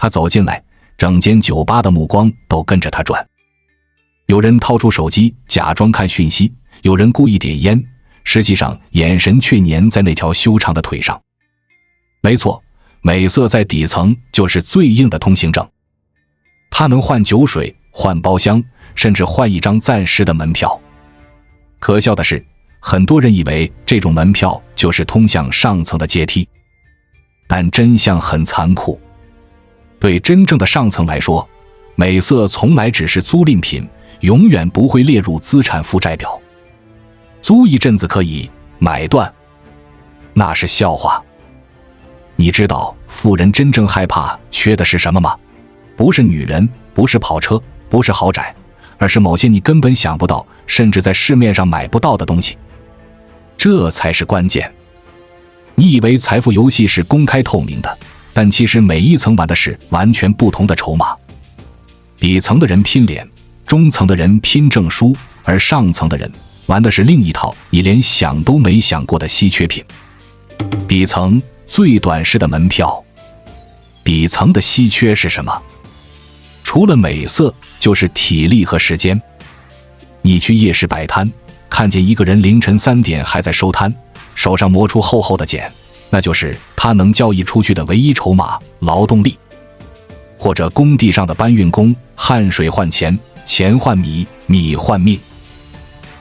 他走进来，整间酒吧的目光都跟着他转。有人掏出手机假装看讯息，有人故意点烟，实际上眼神却粘在那条修长的腿上。没错，美色在底层就是最硬的通行证。它能换酒水，换包厢，甚至换一张暂时的门票。可笑的是，很多人以为这种门票就是通向上层的阶梯，但真相很残酷。对真正的上层来说，美色从来只是租赁品，永远不会列入资产负债表。租一阵子可以，买断那是笑话。你知道富人真正害怕缺的是什么吗？不是女人，不是跑车，不是豪宅，而是某些你根本想不到，甚至在市面上买不到的东西。这才是关键。你以为财富游戏是公开透明的，但其实每一层玩的是完全不同的筹码。底层的人拼脸，中层的人拼证书，而上层的人玩的是另一套你连想都没想过的稀缺品。底层最短视的门票。底层的稀缺是什么？除了美色，就是体力和时间。你去夜市摆摊，看见一个人凌晨3点还在收摊，手上磨出厚厚的茧，那就是他能交易出去的唯一筹码——劳动力。或者工地上的搬运工，汗水换钱，钱换米，米换命。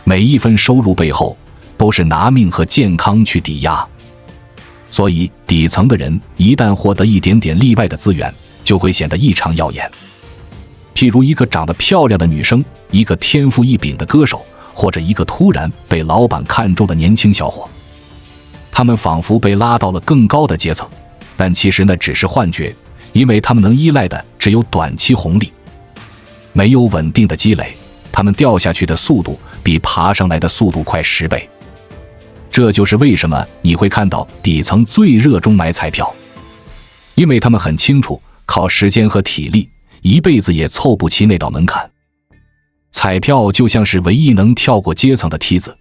每一分收入背后，都是拿命和健康去抵押。所以底层的人一旦获得一点点例外的资源，就会显得异常耀眼。譬如一个长得漂亮的女生，一个天赋异禀的歌手，或者一个突然被老板看中的年轻小伙。他们仿佛被拉到了更高的阶层，但其实那只是幻觉，因为他们能依赖的只有短期红利。没有稳定的积累，他们掉下去的速度比爬上来的速度快10倍。这就是为什么你会看到底层最热衷买彩票，因为他们很清楚，靠时间和体力，一辈子也凑不齐那道门槛。彩票就像是唯一能跳过阶层的梯子，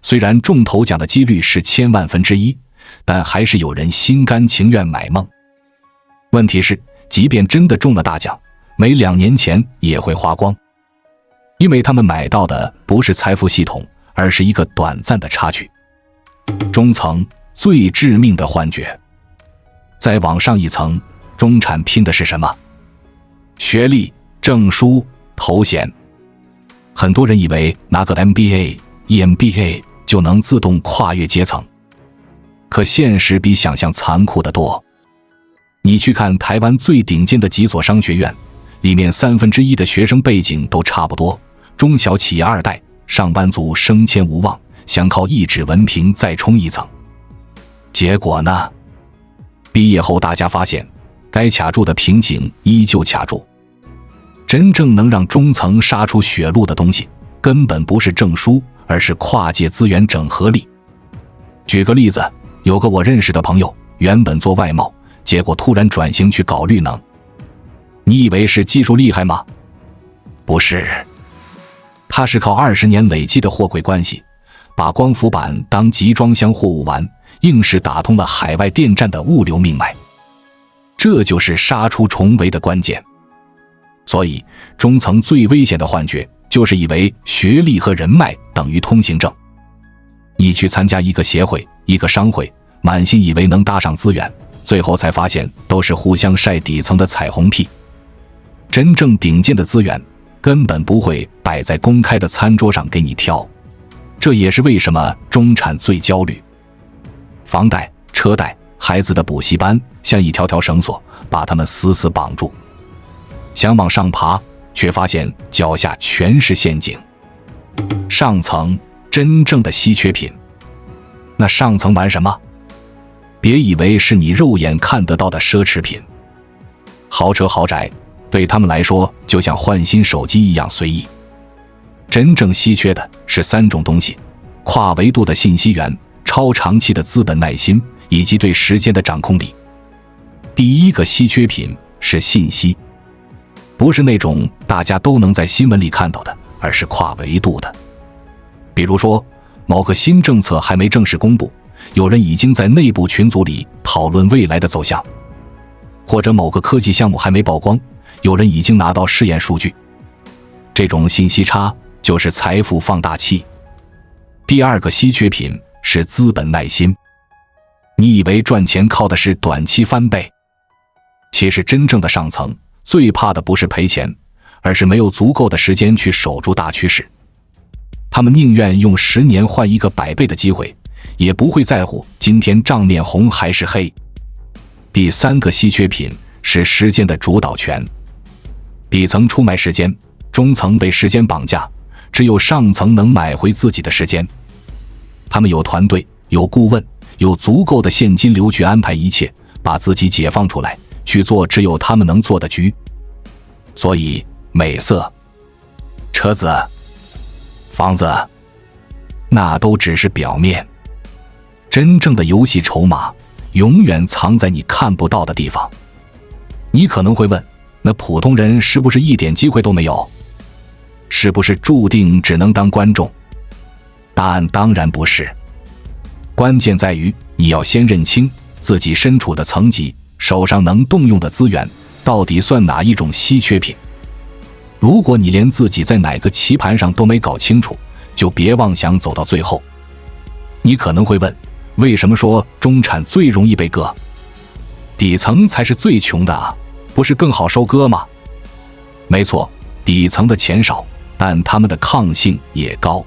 虽然中头奖的几率是1000万分之一，但还是有人心甘情愿买梦。问题是，即便真的中了大奖，没2年前也会花光，因为他们买到的不是财富系统，而是一个短暂的插曲。中层最致命的幻觉。再往上一层，中产拼的是什么？学历、证书、头衔。很多人以为拿个 MBA、EMBA 就能自动跨越阶层，可现实比想象残酷得多。你去看台湾最顶尖的几所商学院，里面1/3的学生背景都差不多，中小企业2代，上班族升迁无望，想靠一纸文凭再冲一层。结果呢？毕业后大家发现，该卡住的瓶颈依旧卡住。真正能让中层杀出血路的东西，根本不是证书，而是跨界资源整合力。举个例子，有个我认识的朋友，原本做外贸，结果突然转型去搞绿能。你以为是技术厉害吗？不是，他是靠20年累积的货柜关系，把光伏板当集装箱货物玩，硬是打通了海外电站的物流命脉。这就是杀出重围的关键。所以中层最危险的幻觉，就是以为学历和人脉等于通行证。你去参加一个协会、一个商会，满心以为能搭上资源，最后才发现都是互相晒底层的彩虹屁。真正顶尖的资源根本不会摆在公开的餐桌上给你挑，这也是为什么中产最焦虑。房贷、车贷、孩子的补习班像一条条绳索，把他们死死绑住。想往上爬，却发现脚下全是陷阱。上层真正的稀缺品。那上层玩什么？别以为是你肉眼看得到的奢侈品。豪车豪宅对他们来说就像换新手机一样随意。真正稀缺的是3种东西：跨维度的信息源、超长期的资本耐心，以及对时间的掌控力。第一个稀缺品是信息，不是那种大家都能在新闻里看到的，而是跨维度的。比如说，某个新政策还没正式公布，有人已经在内部群组里讨论未来的走向。或者某个科技项目还没曝光，有人已经拿到试验数据。这种信息差就是财富放大器。第二个稀缺品是资本耐心。你以为赚钱靠的是短期翻倍，其实真正的上层最怕的不是赔钱，而是没有足够的时间去守住大趋势。他们宁愿用10年换一个100倍的机会，也不会在乎今天账面红还是黑。第三个稀缺品是时间的主导权。底层出卖时间，中层被时间绑架，只有上层能买回自己的时间。他们有团队，有顾问，有足够的现金流去安排一切，把自己解放出来，去做只有他们能做的局。所以美色、车子、房子，那都只是表面。真正的游戏筹码永远藏在你看不到的地方。你可能会问，那普通人是不是一点机会都没有？是不是注定只能当观众？答案当然不是。关键在于你要先认清自己身处的层级，手上能动用的资源到底算哪一种稀缺品。如果你连自己在哪个棋盘上都没搞清楚，就别妄想走到最后。你可能会问，为什么说中产最容易被割？底层才是最穷的啊，不是更好收割吗？没错，底层的钱少，但他们的抗性也高。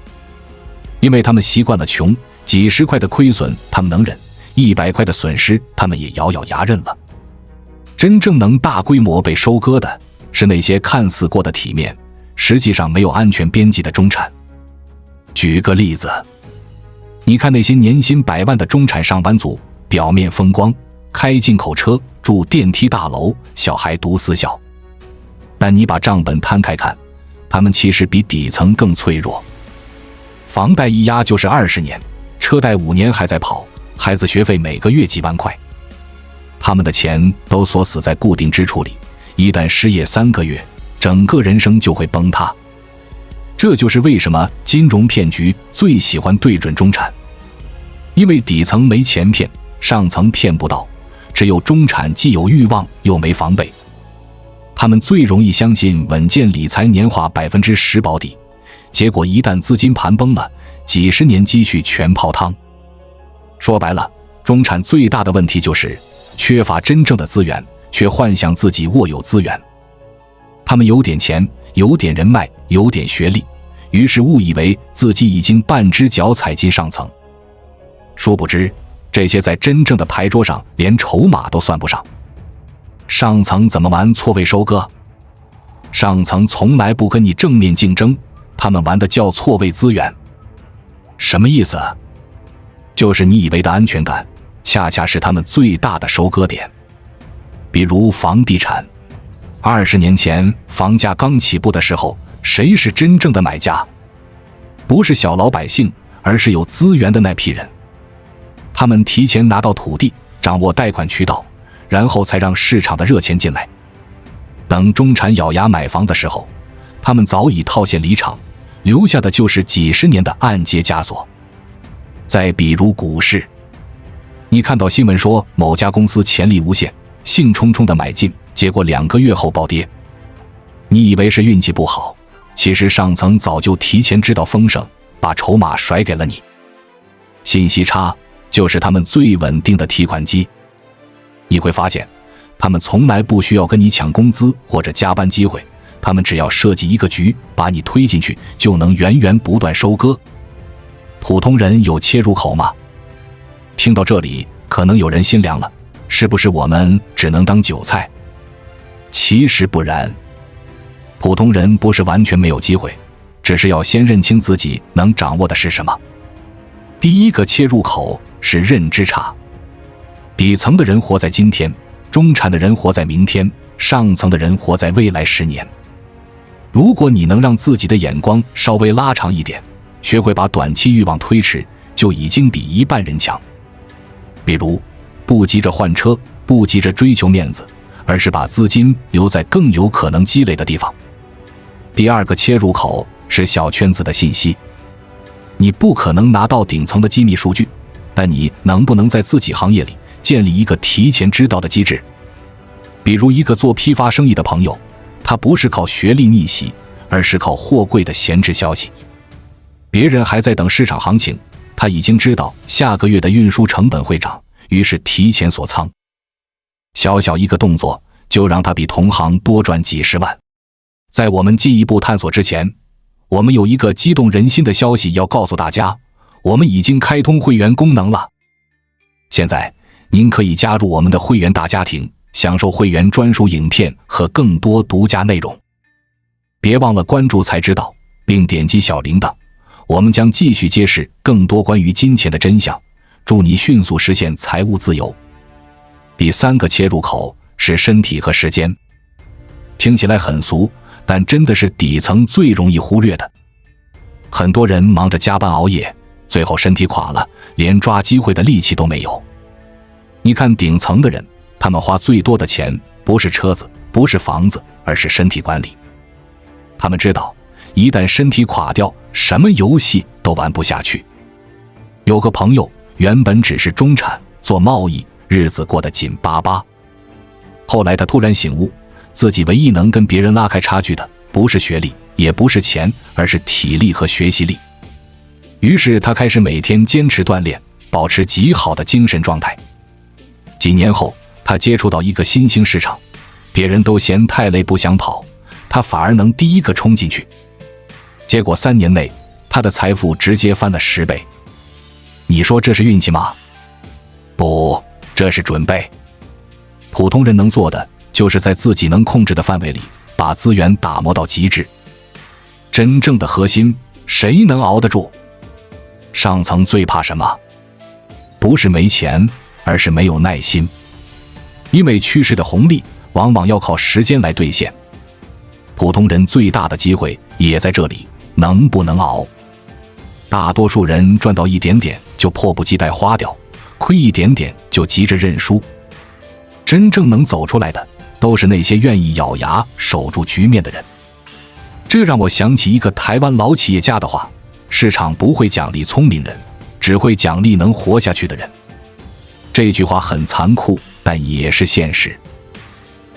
因为他们习惯了穷，几十块的亏损他们能忍，100块的损失他们也咬咬牙认了。真正能大规模被收割的是那些看似过得体面，实际上没有安全边际的中产。举个例子，你看那些年薪100万的中产上班族，表面风光，开进口车，住电梯大楼，小孩读私校，但你把账本摊开看，他们其实比底层更脆弱。房贷一压就是20年，车贷5年还在跑，孩子学费每个月几万块，他们的钱都锁死在固定支出里，一旦失业3个月，整个人生就会崩塌。这就是为什么金融骗局最喜欢对准中产，因为底层没钱骗，上层骗不到，只有中产既有欲望又没防备。他们最容易相信稳健理财年化10%保底，结果一旦资金盘崩了，几十年积蓄全泡汤。说白了，中产最大的问题就是缺乏真正的资源，却幻想自己握有资源。他们有点钱，有点人脉，有点学历，于是误以为自己已经半只脚踩进上层。殊不知，这些在真正的牌桌上连筹码都算不上。上层怎么玩错位收割？上层从来不跟你正面竞争，他们玩的叫错位资源。什么意思？就是你以为的安全感，恰恰是他们最大的收割点。比如房地产，20年前房价刚起步的时候，谁是真正的买家？不是小老百姓，而是有资源的那批人。他们提前拿到土地，掌握贷款渠道，然后才让市场的热钱进来。等中产咬牙买房的时候，他们早已套现离场，留下的就是几十年的按揭枷锁。再比如股市，你看到新闻说某家公司潜力无限，兴冲冲的买进，结果2个月后暴跌。你以为是运气不好，其实上层早就提前知道风声，把筹码甩给了你。信息差就是他们最稳定的提款机。你会发现，他们从来不需要跟你抢工资或者加班机会，他们只要设计一个局，把你推进去，就能源源不断收割。普通人有切入口吗？听到这里，可能有人心凉了，是不是我们只能当韭菜？其实不然，普通人不是完全没有机会，只是要先认清自己能掌握的是什么。第一个切入口是认知差。底层的人活在今天，中产的人活在明天，上层的人活在未来10年。如果你能让自己的眼光稍微拉长一点，学会把短期欲望推迟，就已经比一半人强。比如，不急着换车，不急着追求面子，而是把资金留在更有可能积累的地方。第二个切入口是小圈子的信息。你不可能拿到顶层的机密数据，但你能不能在自己行业里建立一个提前知道的机制？比如一个做批发生意的朋友，他不是靠学历逆袭，而是靠货柜的闲置消息。别人还在等市场行情，他已经知道下个月的运输成本会涨，于是提前锁仓。小小一个动作就让他比同行多赚几十万。在我们进一步探索之前，我们有一个激动人心的消息要告诉大家，我们已经开通会员功能了。现在您可以加入我们的会员大家庭，享受会员专属影片和更多独家内容。别忘了关注才知道，并点击小铃铛，我们将继续揭示更多关于金钱的真相，助你迅速实现财务自由。第3个切入口是身体和时间。听起来很俗，但真的是底层最容易忽略的。很多人忙着加班熬夜，最后身体垮了，连抓机会的力气都没有。你看顶层的人，他们花最多的钱不是车子，不是房子，而是身体管理。他们知道，一旦身体垮掉，什么游戏都玩不下去。有个朋友原本只是中产，做贸易，日子过得紧巴巴。后来他突然醒悟，自己唯一能跟别人拉开差距的，不是学历，也不是钱，而是体力和学习力。于是他开始每天坚持锻炼，保持极好的精神状态。几年后，他接触到一个新兴市场，别人都嫌太累不想跑，他反而能第一个冲进去。结果3年内，他的财富直接翻了10倍。你说这是运气吗？不，这是准备。普通人能做的，就是在自己能控制的范围里，把资源打磨到极致。真正的核心，谁能熬得住？上层最怕什么？不是没钱，而是没有耐心。因为趋势的红利往往要靠时间来兑现。普通人最大的机会也在这里，能不能熬？大多数人赚到一点点就迫不及待花掉，亏一点点就急着认输。真正能走出来的，都是那些愿意咬牙守住局面的人。这让我想起一个台湾老企业家的话：市场不会奖励聪明人，只会奖励能活下去的人。这句话很残酷，但也是现实。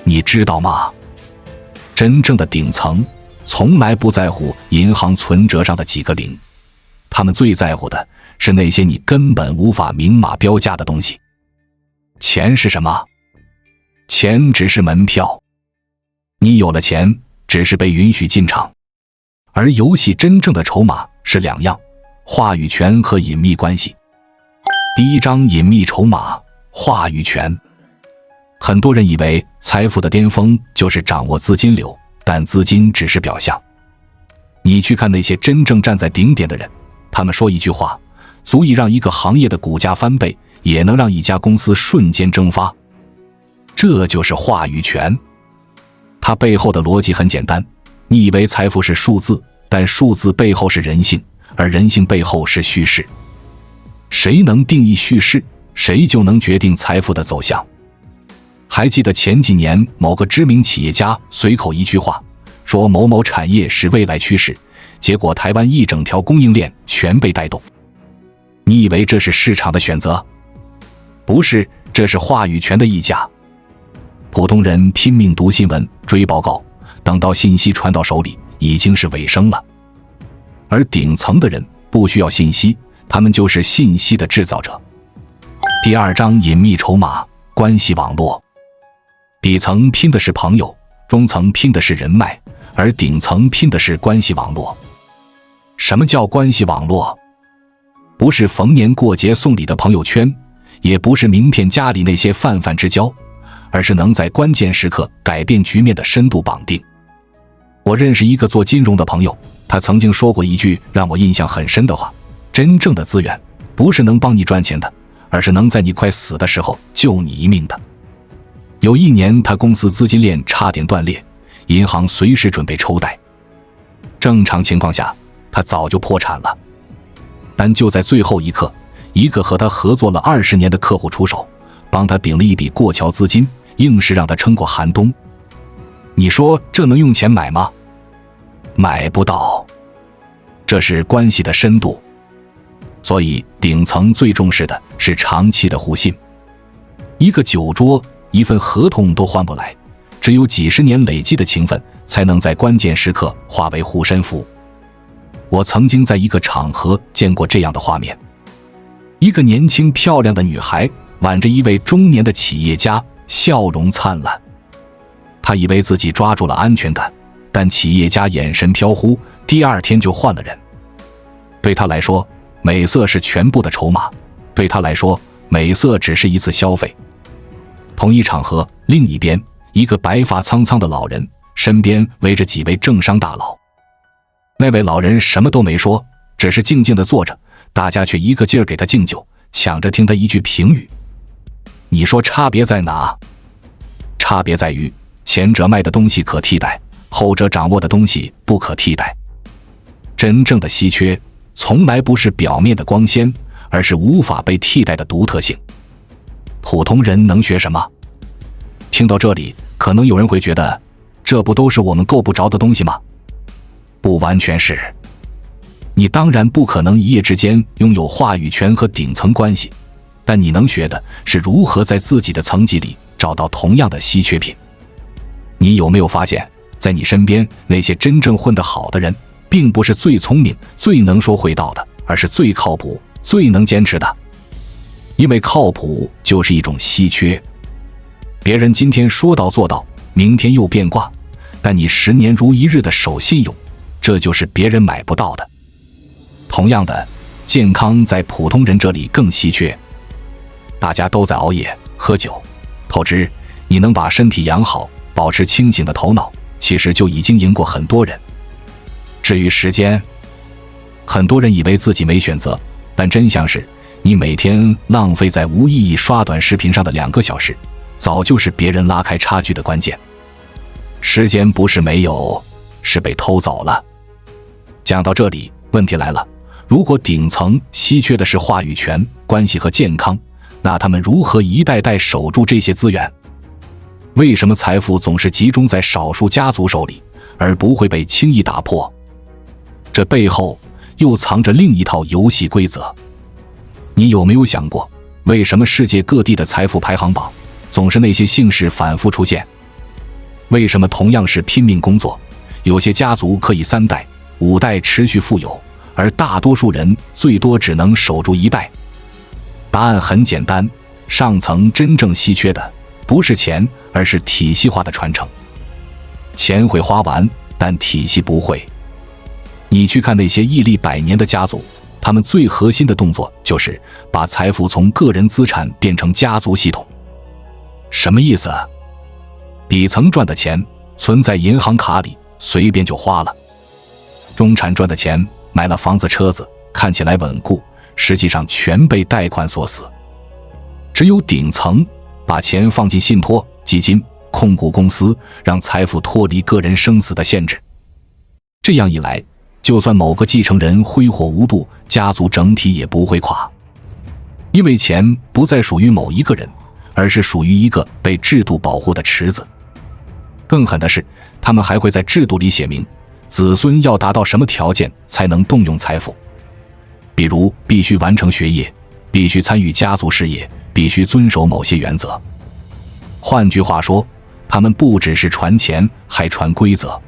你知道吗？真正的顶层从来不在乎银行存折上的几个零，他们最在乎的是那些你根本无法明码标价的东西。钱是什么？钱只是门票。你有了钱，只是被允许进场。而游戏真正的筹码是2样：话语权和隐秘关系。第1章隐秘筹码，话语权。很多人以为财富的巅峰就是掌握资金流，但资金只是表象。你去看那些真正站在顶点的人，他们说一句话，足以让一个行业的股价翻倍，也能让一家公司瞬间蒸发。这就是话语权。它背后的逻辑很简单，你以为财富是数字，但数字背后是人性，而人性背后是叙事。谁能定义叙事，谁就能决定财富的走向。还记得前几年某个知名企业家随口一句话，说某某产业是未来趋势，结果台湾一整条供应链全被带动。你以为这是市场的选择？不是，这是话语权的溢价。普通人拼命读新闻、追报告，等到信息传到手里，已经是尾声了。而顶层的人不需要信息，他们就是信息的制造者。第2章隐秘筹码，关系网络。底层拼的是朋友，中层拼的是人脉，而顶层拼的是关系网络。什么叫关系网络？不是逢年过节送礼的朋友圈，也不是名片夹里那些泛泛之交，而是能在关键时刻改变局面的深度绑定。我认识一个做金融的朋友，他曾经说过一句让我印象很深的话：真正的资源不是能帮你赚钱的，而是能在你快死的时候救你一命的。有一年他公司资金链差点断裂，银行随时准备抽贷。正常情况下他早就破产了，但就在最后一刻，一个和他合作了20年的客户出手，帮他顶了一笔过桥资金，硬是让他撑过寒冬。你说这能用钱买吗？买不到。这是关系的深度。所以顶层最重视的是长期的互信。一个酒桌，一份合同都换不来，只有几十年累积的情分，才能在关键时刻化为护身符。我曾经在一个场合见过这样的画面：一个年轻漂亮的女孩挽着一位中年的企业家，笑容灿烂。她以为自己抓住了安全感，但企业家眼神飘忽，第二天就换了人。对他来说，美色是全部的筹码；对他来说，美色只是一次消费。同一场合，另一边，一个白发苍苍的老人，身边围着几位政商大佬。那位老人什么都没说，只是静静地坐着，大家却一个劲儿给他敬酒，抢着听他一句评语。你说差别在哪？差别在于前者卖的东西可替代，后者掌握的东西不可替代。真正的稀缺从来不是表面的光鲜，而是无法被替代的独特性。普通人能学什么？听到这里，可能有人会觉得，这不都是我们够不着的东西吗？不完全是。你当然不可能一夜之间拥有话语权和顶层关系，但你能学的是如何在自己的层级里找到同样的稀缺品。你有没有发现，在你身边那些真正混得好的人，并不是最聪明、最能说会道的，而是最靠谱、最能坚持的。因为靠谱就是一种稀缺。别人今天说到做到，明天又变卦，但你10年如一日的守信用，这就是别人买不到的。同样的，健康在普通人这里更稀缺。大家都在熬夜、喝酒、透支，你能把身体养好，保持清醒的头脑，其实就已经赢过很多人。至于时间，很多人以为自己没选择，但真相是，你每天浪费在无意义刷短视频上的2个小时，早就是别人拉开差距的关键。时间不是没有，是被偷走了。讲到这里，问题来了，如果顶层稀缺的是话语权、关系和健康，那他们如何一代代守住这些资源？为什么财富总是集中在少数家族手里，而不会被轻易打破？这背后又藏着另一套游戏规则。你有没有想过，为什么世界各地的财富排行榜总是那些姓氏反复出现？为什么同样是拼命工作，有些家族可以3代、5代持续富有，而大多数人最多只能守住1代？答案很简单，上层真正稀缺的不是钱，而是体系化的传承。钱会花完，但体系不会。你去看那些屹立100年的家族，他们最核心的动作就是把财富从个人资产变成家族系统。什么意思？底层赚的钱存在银行卡里，随便就花了；中产赚的钱买了房子车子，看起来稳固，实际上全被贷款锁死。只有顶层把钱放进信托、基金、控股公司，让财富脱离个人生死的限制。这样一来，就算某个继承人挥霍无度，家族整体也不会垮。因为钱不再属于某一个人，而是属于一个被制度保护的池子。更狠的是，他们还会在制度里写明，子孙要达到什么条件才能动用财富。比如必须完成学业，必须参与家族事业，必须遵守某些原则。换句话说，他们不只是传钱，还传规则。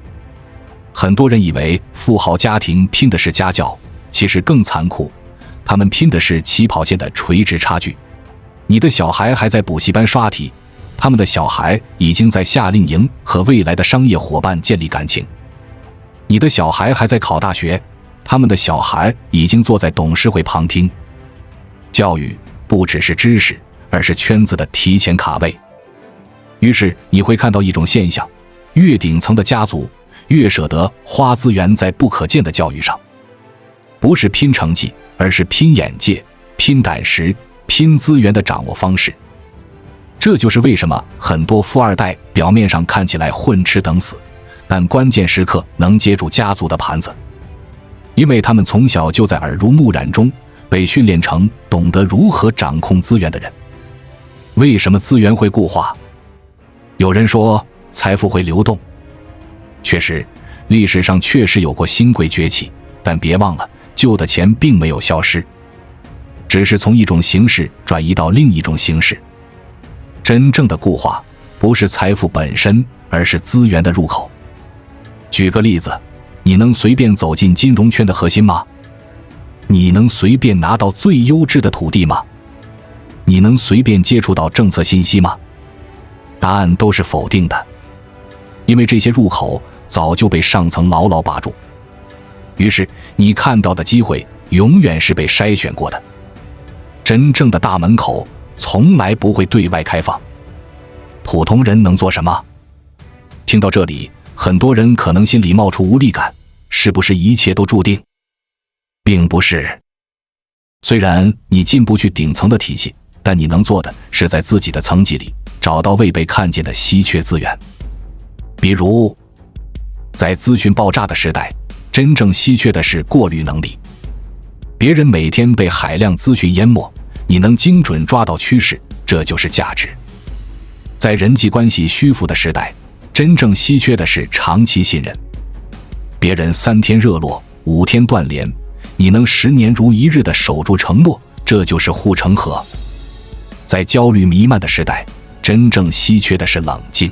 很多人以为富豪家庭拼的是家教，其实更残酷，他们拼的是起跑线的垂直差距。你的小孩还在补习班刷题，他们的小孩已经在夏令营和未来的商业伙伴建立感情。你的小孩还在考大学，他们的小孩已经坐在董事会旁听。教育不只是知识，而是圈子的提前卡位。于是你会看到一种现象，越顶层的家族越舍得花资源在不可见的教育上，不是拼成绩，而是拼眼界、拼胆识、拼资源的掌握方式。这就是为什么很多富二代表面上看起来混吃等死，但关键时刻能接住家族的盘子。因为他们从小就在耳濡目染中被训练成懂得如何掌控资源的人。为什么资源会固化？有人说财富会流动，确实，历史上确实有过新贵崛起，但别忘了，旧的钱并没有消失，只是从一种形式转移到另一种形式。真正的固化不是财富本身，而是资源的入口。举个例子，你能随便走进金融圈的核心吗？你能随便拿到最优质的土地吗？你能随便接触到政策信息吗？答案都是否定的，因为这些入口早就被上层牢牢把住。于是你看到的机会永远是被筛选过的，真正的大门口从来不会对外开放。普通人能做什么？听到这里，很多人可能心里冒出无力感，是不是一切都注定？并不是。虽然你进不去顶层的体系，但你能做的是在自己的层级里找到未被看见的稀缺资源。比如，在资讯爆炸的时代，真正稀缺的是过滤能力。别人每天被海量资讯淹没，你能精准抓到趋势，这就是价值。在人际关系虚浮的时代，真正稀缺的是长期信任。别人3天热络，5天断联，你能10年如一日地守住承诺，这就是护城河。在焦虑弥漫的时代，真正稀缺的是冷静。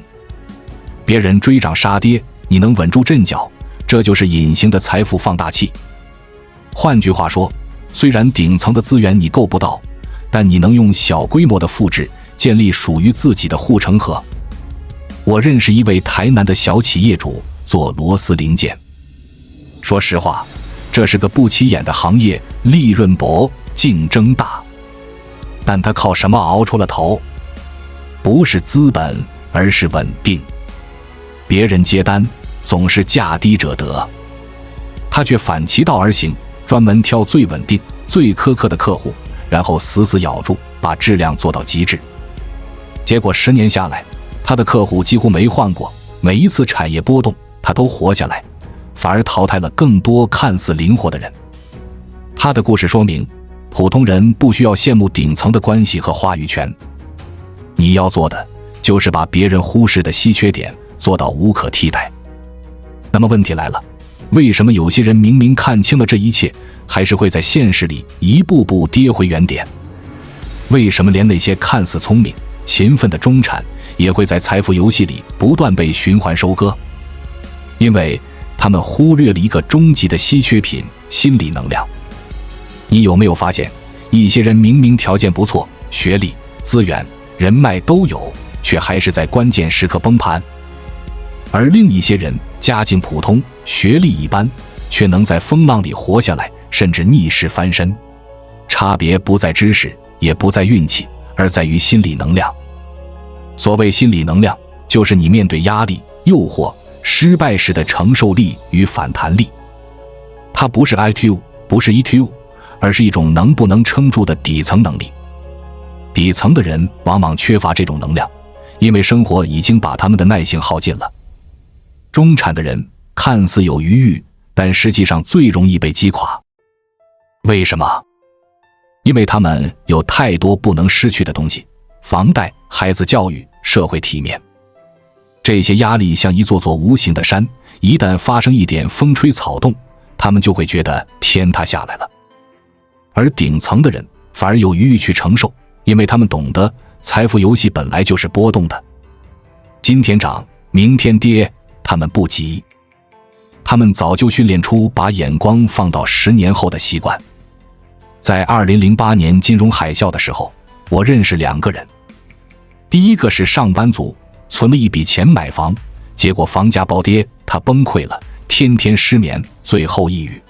别人追涨杀跌，你能稳住阵脚，这就是隐形的财富放大器。换句话说，虽然顶层的资源你够不到，但你能用小规模的复制建立属于自己的护城河。我认识一位台南的小企业主，做螺丝零件。说实话，这是个不起眼的行业，利润薄，竞争大。但他靠什么熬出了头？不是资本，而是稳定。别人接单总是价低者得，他却反其道而行，专门挑最稳定、最苛刻的客户，然后死死咬住，把质量做到极致。结果10年下来，他的客户几乎没换过，每一次产业波动，他都活下来，反而淘汰了更多看似灵活的人。他的故事说明，普通人不需要羡慕顶层的关系和话语权，你要做的就是把别人忽视的稀缺点做到无可替代。那么问题来了，为什么有些人明明看清了这一切，还是会在现实里一步步跌回原点？为什么连那些看似聪明、勤奋的中产也会在财富游戏里不断被循环收割？因为他们忽略了一个终极的稀缺品——心理能量。你有没有发现，一些人明明条件不错，学历、资源、人脉都有，却还是在关键时刻崩盘？而另一些人家境普通，学历一般，却能在风浪里活下来，甚至逆势翻身。差别不在知识，也不在运气，而在于心理能量。所谓心理能量，就是你面对压力、诱惑、失败时的承受力与反弹力。它不是 IQ， 不是 EQ， 而是一种能不能撑住的底层能力。底层的人往往缺乏这种能量，因为生活已经把他们的耐性耗尽了。中产的人看似有余裕，但实际上最容易被击垮。为什么？因为他们有太多不能失去的东西：房贷、孩子教育、社会体面。这些压力像一座座无形的山，一旦发生一点风吹草动，他们就会觉得天塌下来了。而顶层的人反而有余裕去承受，因为他们懂得财富游戏本来就是波动的，今天涨，明天跌，他们不急。他们早就训练出把眼光放到10年后的习惯。在2008年金融海啸的时候，我认识2个人。第一个是上班族，存了一笔钱买房，结果房价暴跌，他崩溃了，天天失眠，最后抑郁。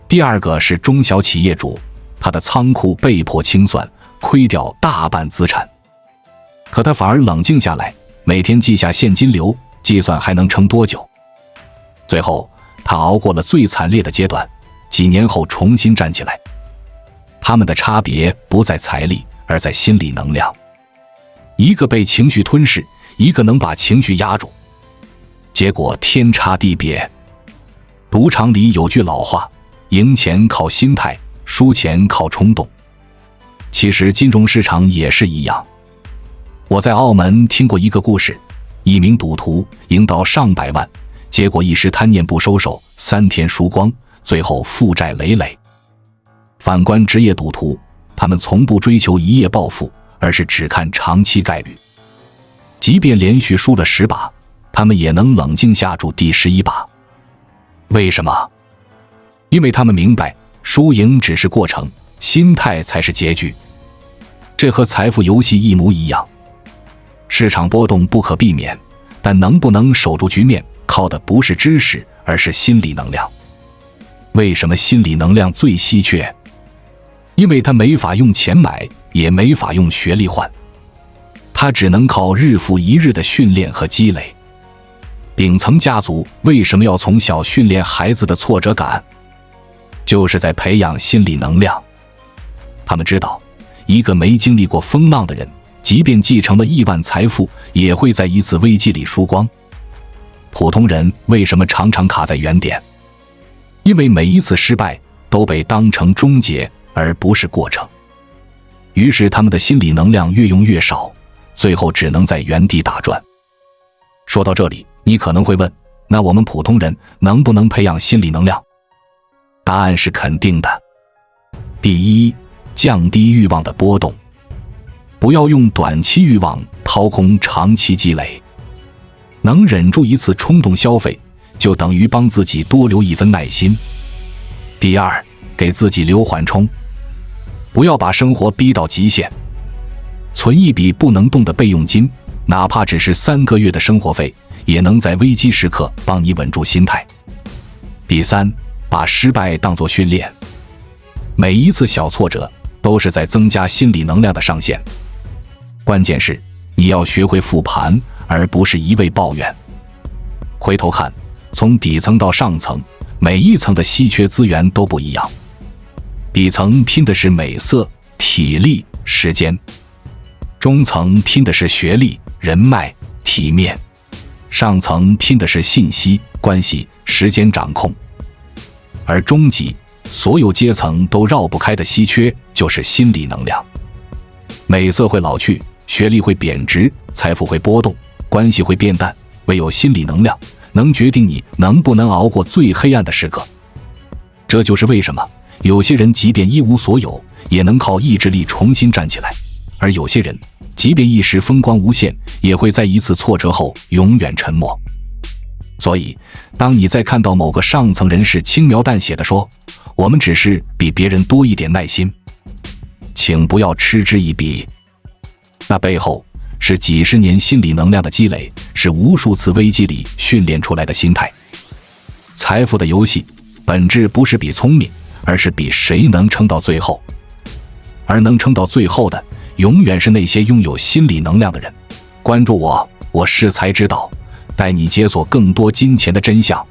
第二个是中小企业主，他的仓库被迫清算，亏掉大半资产。可他反而冷静下来，每天记下现金流，计算还能撑多久。最后他熬过了最惨烈的阶段，几年后重新站起来。他们的差别不在财力，而在心理能量。一个被情绪吞噬，一个能把情绪压住，结果天差地别。赌场里有句老话，赢钱靠心态，输钱靠冲动。其实金融市场也是一样。我在澳门听过一个故事，一名赌徒赢到上百万，结果一时贪念不收手，3天输光，最后负债累累。反观职业赌徒，他们从不追求一夜暴富，而是只看长期概率。即便连续输了10把，他们也能冷静下注第11把。为什么？因为他们明白，输赢只是过程，心态才是结局。这和财富游戏一模一样。市场波动不可避免，但能不能守住局面，靠的不是知识，而是心理能量。为什么心理能量最稀缺？因为它没法用钱买，也没法用学历换，它只能靠日复一日的训练和积累。顶层家族为什么要从小训练孩子的挫折感？就是在培养心理能量。他们知道，一个没经历过风浪的人，即便继承了亿万财富，也会在一次危机里输光。普通人为什么常常卡在原点？因为每一次失败都被当成终结，而不是过程。于是他们的心理能量越用越少，最后只能在原地打转。说到这里，你可能会问，那我们普通人能不能培养心理能量？答案是肯定的。第一，降低欲望的波动，不要用短期欲望掏空长期积累。能忍住一次冲动消费，就等于帮自己多留一分耐心。第二，给自己留缓冲，不要把生活逼到极限，存一笔不能动的备用金，哪怕只是3个月的生活费，也能在危机时刻帮你稳住心态。第三，把失败当作训练，每一次小挫折都是在增加心理能量的上限。关键是你要学会复盘，而不是一味抱怨。回头看，从底层到上层，每一层的稀缺资源都不一样。底层拼的是美色、体力、时间，中层拼的是学历、人脉、体面，上层拼的是信息、关系、时间掌控。而中级，所有阶层都绕不开的稀缺就是心理能量。美色会老去，学历会贬值，财富会波动，关系会变淡，唯有心理能量能决定你能不能熬过最黑暗的时刻。这就是为什么有些人即便一无所有，也能靠意志力重新站起来，而有些人即便一时风光无限，也会在一次挫折后永远沉默。所以当你在看到某个上层人士轻描淡写地说我们只是比别人多一点耐心，请不要嗤之以鼻，那背后是几十年心理能量的积累，是无数次危机里训练出来的心态。财富的游戏本质不是比聪明，而是比谁能撑到最后。而能撑到最后的，永远是那些拥有心理能量的人。关注我，我是才知道，带你解锁更多金钱的真相。